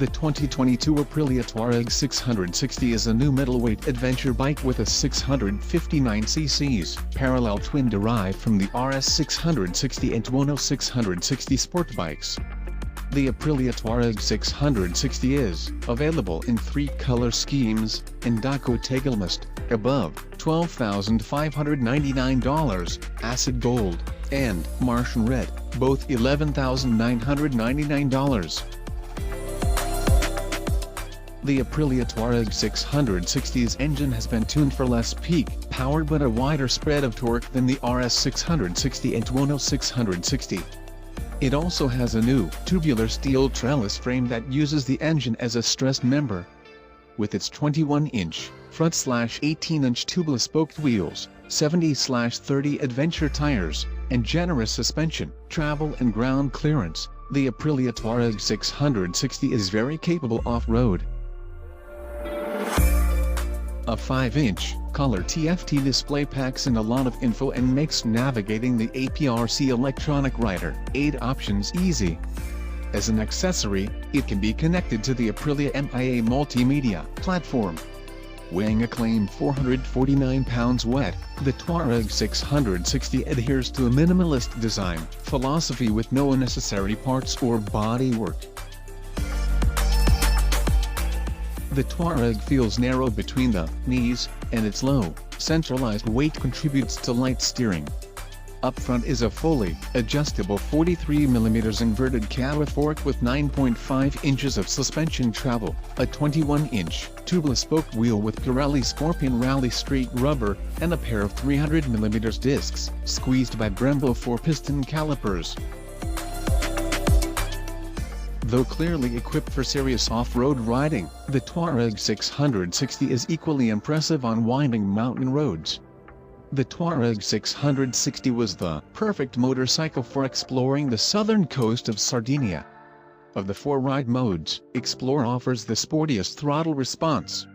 The 2022 Aprilia Tuareg 660 is a new middleweight adventure bike with a 659 cc's parallel twin derived from the RS 660 and Tuono 660 sport bikes. The Aprilia Tuareg 660 is available in 3 color schemes: Indaco Tagelmust, above $12,599, Acid Gold, and Martian Red, both $11,999. The Aprilia Tuareg 660's engine has been tuned for less peak power but a wider spread of torque than the RS 660 and Tuono 660. It also has a new tubular-steel trellis frame that uses the engine as a stress member. With its 21-inch front/18-inch tubeless-spoked wheels, 70/30 adventure tires, and generous suspension, travel and ground clearance, the Aprilia Tuareg 660 is very capable off-road. A 5-inch color TFT display packs in a lot of info and makes navigating the APRC electronic rider aid options easy. As an accessory, it can be connected to the Aprilia MIA multimedia platform. Weighing a claimed 449 pounds wet, the Tuareg 660 adheres to a minimalist design philosophy with no unnecessary parts or bodywork. The Tuareg feels narrow between the knees, and its low, centralized weight contributes to light steering. Up front is a fully adjustable 43mm inverted cab fork with 9.5 inches of suspension travel, a 21-inch tubeless spoke wheel with Pirelli Scorpion Rally Street rubber, and a pair of 300mm discs, squeezed by Brembo 4-piston calipers. Though clearly equipped for serious off-road riding, the Tuareg 660 is equally impressive on winding mountain roads. The Tuareg 660 was the perfect motorcycle for exploring the southern coast of Sardinia. Of the 4 ride modes, Explore offers the sportiest throttle response.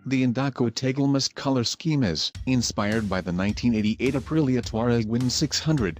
The Indaco Tagelmust color scheme is inspired by the 1988 Aprilia Tuareg Win 600,